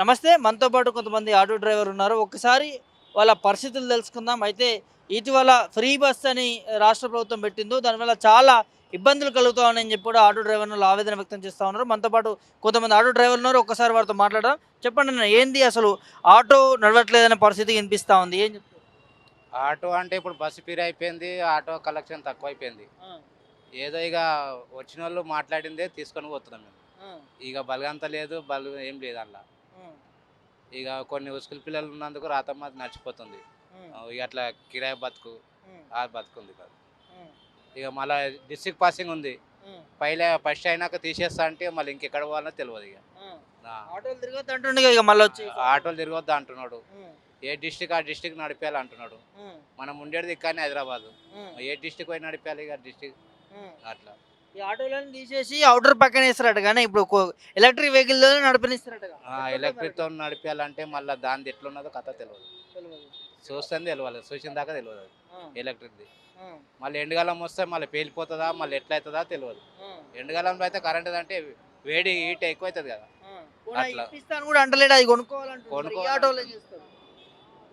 నమస్తే. మనతో పాటు కొంతమంది ఆటో డ్రైవర్ ఉన్నారు. ఒక్కసారి వాళ్ళ పరిస్థితులు తెలుసుకుందాం. అయితే ఇటీవల ఫ్రీ బస్ అని రాష్ట్ర ప్రభుత్వం పెట్టిందో దానివల్ల చాలా ఇబ్బందులు కలుగుతా ఉన్నాయని చెప్పి కూడా ఆటో డ్రైవర్లు ఆవేదన వ్యక్తం చేస్తా ఉన్నారు. మనతో పాటు కొంతమంది ఆటో డ్రైవర్లు ఉన్నారు. ఒక్కసారి వారితో మాట్లాడదాం. చెప్పండి అన్న, ఏంది అసలు ఆటో నడవట్లేదనే పరిస్థితి వినిపిస్తా ఉంది. ఏం చెప్తారు? ఆటో అంటే ఇప్పుడు బస్సు ఫ్రీ అయిపోయింది. ఆటో కలెక్షన్ తక్కువైపోయింది. ఆ, ఏదో ఇక వచ్చినోళ్ళు మాట్లాడిందే తీసుకొని పోతున్నాం మేము. ఆ, ఇక బలగంత లేదు, బలు ఏం లేదు అందులో. ఆ, ఇక కొన్ని స్కూల్ పిల్లలు ఉన్నందుకు రాతమ్మ నడిచిపోతుంది. ఇక అట్లా కిరాయి బతుకు ఆ బతుకుంది కాదు. ఇక మళ్ళీ డిస్ట్రిక్ట్ పాసింగ్ ఉంది. ఫస్ట్ అయినాక తీసేస్తా అంటే మళ్ళీ ఇంకెక్కడ పోవాలో తెలియదు. ఇక ఆటోలు తిరగద్దు అంటుండే ఇక మళ్ళీ వచ్చి. ఆటోలు తిరగొద్దు అంటున్నాడు. ఏ డిస్టిక్ ఆ డిస్టిక్ నడిపేయాలి అంటున్నాడు. మనం ఉండేది కానీ హైదరాబాద్. ఏ డిస్టిక్ పోయి నడిపేయాలి ఇక డిస్టిక్ అట్లా. ఈ ఆటోలను తీసేసి అవుటర్ పక్కన వేస్తారట, కానీ ఇప్పుడు ఎలక్ట్రిక్ వెహికల్ నడిపనిస్తారట. ఎలక్ట్రిక్తో నడిపేయాలంటే మళ్ళీ దాని ఎట్లున్నదో కథ తెలియదు. చూస్తుంది తెలియాలి, చూసిన దాకా తెలియదు ఎలక్ట్రిక్ది. మళ్ళీ ఎండకాలం వస్తే మళ్ళీ పేలిపోతుందా, మళ్ళీ ఎట్లా అవుతుందా తెలియదు. ఎండకాలంలో అయితే కరెంట్ అంటే వేడి హీట్ ఎక్కువ అవుతుంది కదా. అట్లా కూడా అంటలేడు, అది కొనుక్కోవాలంటే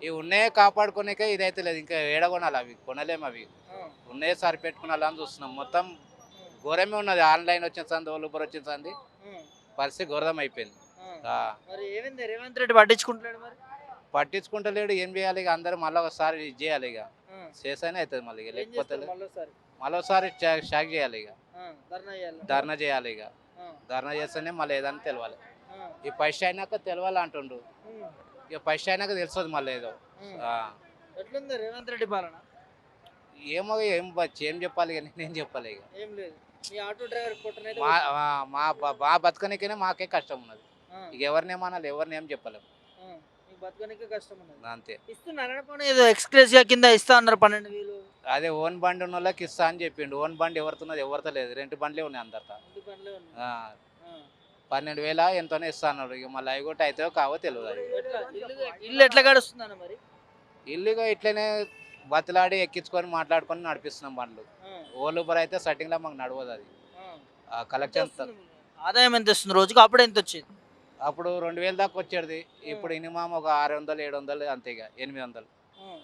ఇవి ఉన్నాయే కాపాడుకునేకే ఇదైతే లేదు. ఇంకా ఏడ కొనాలి, అవి కొనలేము. అవి ఉన్నాయే సరిపెట్టుకునాలని చూస్తున్నాం. మొత్తం ఘోరమే ఉన్నది. ఆన్లైన్ వచ్చిన సంది, ఊబర్ వచ్చిన సంది పరిస్థితి ఘోరం అయిపోయింది. రేవంత్ రెడ్డి పట్టించుకుంటున్నాడు మరి. పట్టించుకుంటలేడు, ఏం చేయాలి ఇక అందరూ మళ్ళీ ఒకసారి ఇది చేయాలి. ఇక చేస్తేనే అవుతుంది మళ్ళీ. ఇక లేకపోతే మళ్ళీ ఒకసారి షాక్ చేయాలి. ఇక ధర్నా చేయాలి. ఇక ధర్నా చేస్తేనే మళ్ళీ ఏదైనా తెలవాలి. ఈ ఫస్ట్ అయినాక తెలవాలి అంటుండు. ఇక ఫస్ట్ అయినాక తెలుస్తుంది మళ్ళీ ఏదో. ఎట్లుంది రేవంత్ రెడ్డి పాలన? ఏమో ఏం చెప్పాలి, ఇక నేనేం చెప్పాలి. ఇక ఏం లేదు. మీ ఆటో డ్రైవర్ మా బతకనికైనా మాకే కష్టం ఉన్నది. ఇక ఎవరినేమనాలి, ఎవరిని ఏం చెప్పలేము. బతకనికే కష్టం ఉన్నది అంతే. ఇస్తున్నారు ఏదో ఎక్స్ప్రెస్ కింద ఇస్తా అన్నారు 12,000. అదే ఓన్ బండి ఉన్న వాళ్ళకి ఇస్తా అని చెప్పిండు. ఓన్ బండి ఎవరితున్నది, ఎవరితో లేదు. 2 బండ్లే ఉన్నాయి అందరితో. 12,000 ఎంతోనే ఇస్తా అన్నాడు. ఇక మళ్ళీ అవి కూడా అయితే కావో తెలియదు. అది ఇల్లు ఎట్లా గడుస్తుందన్న మరి? ఇల్లుగా ఇట్లనే బతిలాడి ఎక్కించుకొని మాట్లాడుకొని నడిపిస్తున్నాం బండ్లు. ఊబర్ అయితే సెట్టింగ్లో మాకు నడవదు. అది కలెక్షన్ ఆదాయం ఎంత వస్తుంది రోజుకి? అప్పుడు ఎంత వచ్చేది? అప్పుడు 2,000 దాకా వచ్చేది. ఇప్పుడు మినిమం ఒక 600, 700 అంతే. ఇక 800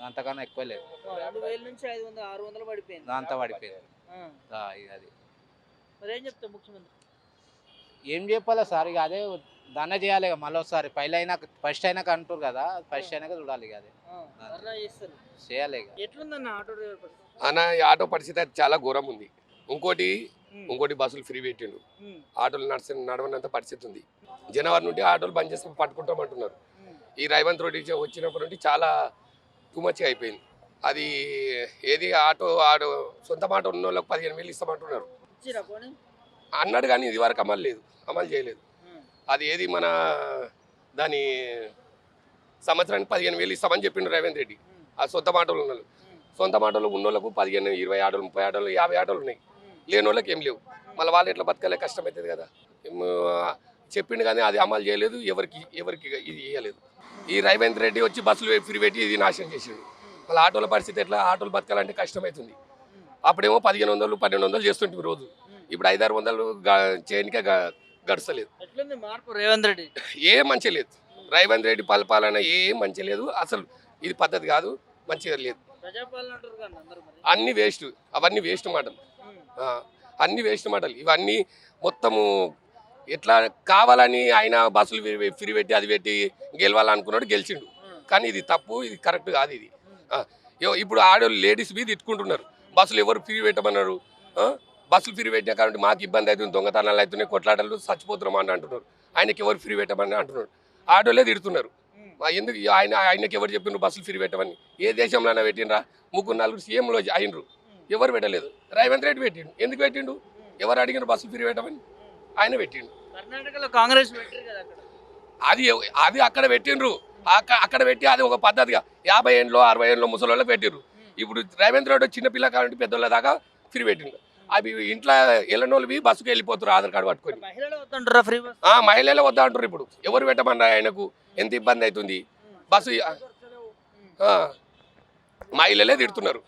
అంతకన్నా ఎక్కువ లేదు. 2,000 నుంచి 500, 600 పడిపోయింది. అంతా పడిపోయింది. అది మరి ఏం చెప్తాం ముఖ్యమంత్రి? ఏం చెప్పాలి సార్, ఇక అదే ధన చేయాలి. ఇక మళ్ళీ ఒకసారి ఫస్ట్ అయినాక అంటారు కదా, ఫస్ట్ అయినాక చూడాలి. ఇక అదే చేయాలి. ఇక ఎట్లుందన్న ఆటో డ్రైవర్ పరిస్థితి? అన్న ఈ ఆటో పరిస్థితి అయితే చాలా ఘోరం ఉంది. ఇంకోటి బస్సులు ఫ్రీ పెట్టిండు. ఆటోలు నడవనంత పరిస్థితి ఉంది. జనవరి నుండి ఆటోలు బంద్ చేసి పట్టుకుంటామంటున్నారు. ఈ రేవంత్ రెడ్డి వచ్చినప్పటి నుండి చాలా టూ మచ్ అయిపోయింది. అది ఏది ఆటో సొంత ఆటో ఉన్న వాళ్ళకి 15,000 ఇస్తామంటున్నారు అన్నాడు, కానీ ఇది వరకు అమలు చేయలేదు. అది ఏది మన దాని సంవత్సరానికి 15,000 ఇస్తామని చెప్పిండు రేవంత్ రెడ్డి. ఆ సొంత ఆటోలు ఉన్న ఉన్న వాళ్ళకు 15, 20 ఆటోలు, 30 ఆటోలు, 50 ఆటోలు ఉన్నాయి. లేని వాళ్ళకి ఏం లేవు. మళ్ళీ వాళ్ళు ఎట్లా బతకాలే, కష్టమవుతుంది కదా. చెప్పిండు కానీ అది అమలు చేయలేదు. ఎవరికి ఇది ఇవ్వలేదు. ఈ రేవంత్ రెడ్డి వచ్చి బస్సులు ఫ్రీ పెట్టి ఇది నాశనం చేసిండు. మళ్ళీ ఆటోల పరిస్థితి ఎట్లా? ఆటోలు బతకాలంటే కష్టమవుతుంది. అప్పుడేమో 1,500, 1,200 చేస్తుంటే రోజు. ఇప్పుడు 500-600 చేయనికే గడచలేదు. రేవంత్ రెడ్డి ఏం మంచి లేదు. రేవంత్ రెడ్డి పరిపాలన ఏం మంచి లేదు. అసలు ఇది పద్ధతి కాదు, మంచిగా లేదు. అన్ని వేస్ట్. అవన్నీ వేస్ట్ మాటలు. అన్ని వేస్ట్ మాటలు ఇవన్నీ. మొత్తము ఎట్లా కావాలని ఆయన బస్సులు ఫ్రీ పెట్టి అది పెట్టి గెలవాలనుకున్నాడు, గెలిచిండు. కానీ ఇది తప్పు, ఇది కరెక్ట్ కాదు. ఇది ఇప్పుడు ఆడవాళ్ళు లేడీస్ మీద తిట్టుకుంటున్నారు. బస్సులు ఎవరు ఫ్రీ పెట్టమన్నారు? బస్సులు ఫ్రీ పెట్టిన కాబట్టి మాకు ఇబ్బంది అవుతుంది, దొంగతనాలు అవుతున్నాయి, కొట్లాటలు, చచ్చిపోతున్నాం అని అంటున్నారు. ఆయనకి ఎవరు ఫ్రీ పెట్టమని అంటున్నారు. ఆడవాళ్ళే తిడుతున్నారు. ఎందుకు ఆయనకి ఎవరు చెప్పినారు బస్సులు ఫ్రీ పెట్టమని? ఏ దేశంలోనే పెట్టినరా? 3-4 సీఎంలో అయినరు, ఎవరు పెట్టలేదు. రేవంత్ రెడ్డి పెట్టిండు. ఎందుకు పెట్టిండు? ఎవరు అడిగినారు బస్సులు ఫ్రీ పెట్టమని? ఆయన పెట్టిండు. కర్ణాటకలో కాంగ్రెస్ అది అక్కడ పెట్టిండ్రు. అక్కడ పెట్టి అది ఒక పద్ధతిగా 50 ఏళ్ళు 60 ఏళ్ళు ముసలి పెట్టిండ్రు. ఇప్పుడు రేవంత్ రెడ్డి చిన్నపిల్ల కాబట్టి పెద్దోళ్ళ దాకా ఫ్రీ పెట్టిండు. అవి ఇంట్లో వెళ్ళనోళ్ళవి బస్సుకు వెళ్ళిపోతారు ఆధార్ కార్డు పట్టుకొని. మహిళలే వద్దా అంటారు. ఇప్పుడు ఎవరు పెట్టమన్నారు? ఆయనకు ఎంత ఇబ్బంది అవుతుంది. బస్సు మహిళలే తిడుతున్నారు.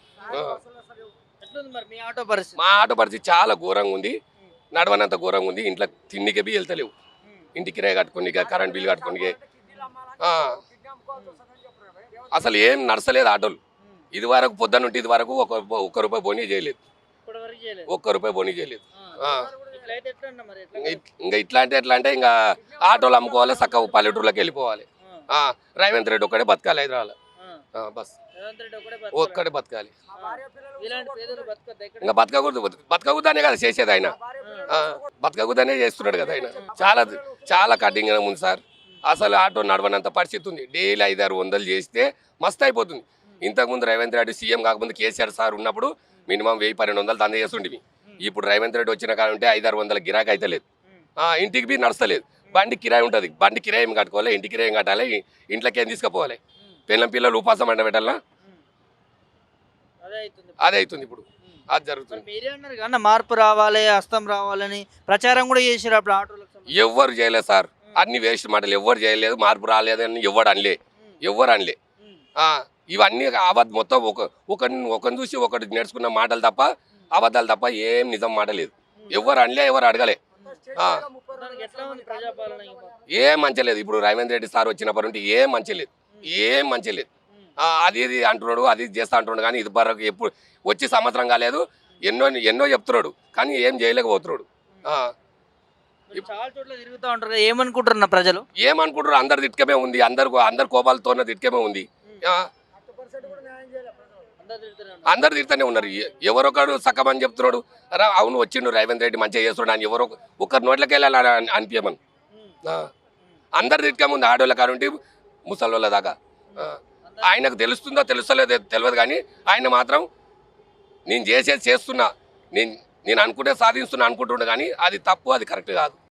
మా ఆటో పరిస్థితి చాలా ఘోరంగా ఉంది. నడవనంత ఘోరంగా ఉంది. ఇంట్లో తిండికి వెళ్తలేవు. ఇంటికి కిరాయి కట్టుకొని, కరెంట్ బిల్ కట్టుకొని ఆ, అసలు ఏం నడసలేదు ఆటోలు. ఇది వరకు పొద్దున్న నుండి ఇది వరకు ఒక్క రూపాయి బోనీ చేయలేదు, ఇప్పటివరకు చేయలేదు. ఒక్క రూపాయి బోనీ చేయలేదు. ఆ. ఆ, ఇట్లయితే ఎట్లా అన్న మరి ఎట్లా? ఇంకా ఎట్లా అంటే ఇంకా ఆటోలు అమ్ముకోవాలి, చక్కగా పల్లెటూరులోకి వెళ్ళిపోవాలి. ఆ, రేవంత్ రెడ్డి ఒక్కడే బతకాలి హైదరాబాద్. ఆ. బస్ రేవంత్ రెడ్డి ఒక్కడే బతకాలి. ఇలాంటి పేదలు బతకద్దా ఇక్కడ? ఇంకా బతకకూడదనే కదా చేసేది ఆయన. బతకకూడదనే చేస్తున్నాడు కదా ఆయన. చాలా కఠినంగా ఉంది సార్. అసలు ఆటో నడవనంత పరిస్థితి ఉంది. డైలీ 500-600 చేస్తే మస్తు అయిపోతుంది. ఇంతకుముందు రేవంత్ రెడ్డి సీఎం కాకముందు కేసీఆర్ సార్ ఉన్నప్పుడు మినిమం 1000-1200 దంద చేస్తుండేవి. ఇప్పుడు రేవంత్ రెడ్డి వచ్చిన కాలంటే 500-600 గిరాకీ అయితే లేదు. ఇంటికి బి నడుస్తలేదు. బండి కిరాయి ఉంటుంది, బండి కిరాయి ఏం కట్టుకోవాలి, ఇంటి కిరాయి ఏం కట్టాలి, ఇంట్లోకి ఏం తీసుకుపోవాలి, పిల్లలు ఉపాసం అంట పెట్టాలా, అదే అవుతుంది ఇప్పుడు. అది జరుగుతుంది. మీరే అన్నారు కానీ మార్పు రావాలి, హస్తం రావాలని ప్రచారం కూడా చేసారు అప్పుడు ఆటోలకు సంబంధించి. ఎవ్వరు చేయలేదు సార్, అన్ని వేస్ట్ మాటలు. ఎవ్వరు చేయలేదు, మార్పు రాలేదని ఎవ్వరు అనలే. ఇవన్నీ అబద్ధం మొత్తం. ఒకరిని చూసి ఒకటి నేర్చుకున్న మాటలు తప్ప, అబద్ధాలు తప్ప ఏం నిజం మాట లేదు. ఎవ్వరు అనలే, ఎవరు అడగలే. ఎట్లా ఉంది ప్రజాపాలన? ఏం మంచిలేదు. ఇప్పుడు రేవంత్ రెడ్డి సార్ వచ్చినప్పటి నుండి ఏం మంచిలేదు. అది ఇది అంటున్నాడు, అది చేస్తా అంటున్నాడు, కానీ ఇది వరకు ఎప్పుడు వచ్చి సంవత్సరం కాలేదు. ఎన్నో చెప్తున్నాడు, కానీ ఏం చేయలేకపోతున్నాడు. చాలా చోట్ల తిరుగుతూ ఉంటారు కదా, ఏమనుకుంటున్నారు ప్రజలు? ఏమనుకుంటారు, అందరు తిట్టుకమే ఉంది, అందరు కోపాలతో తిట్టుకమే ఉంది. అందరు తిడుతూనే ఉన్నారు. ఎవరొకడు సక్కమని చెప్తున్నాడు, అవును వచ్చిండు రేవంత్ రెడ్డి మంచిగా చేస్తున్నాడు అని ఎవరో ఒకరి నోట్లకి వెళ్ళాలి అనిపించమని. అందరు తిట్టుకమే ఉంది, ఆడోళ్ళ కానుంటి ముసలోళ్ళ దాకా. ఆయనకు తెలుస్తుందో తెలుస్తలేదో తెలియదు, కానీ ఆయన మాత్రం నేను చేస్తున్నా, నేను అనుకుంటే సాధిస్తున్నా అనుకుంటుండే, కానీ అది తప్పు, అది కరెక్ట్ కాదు.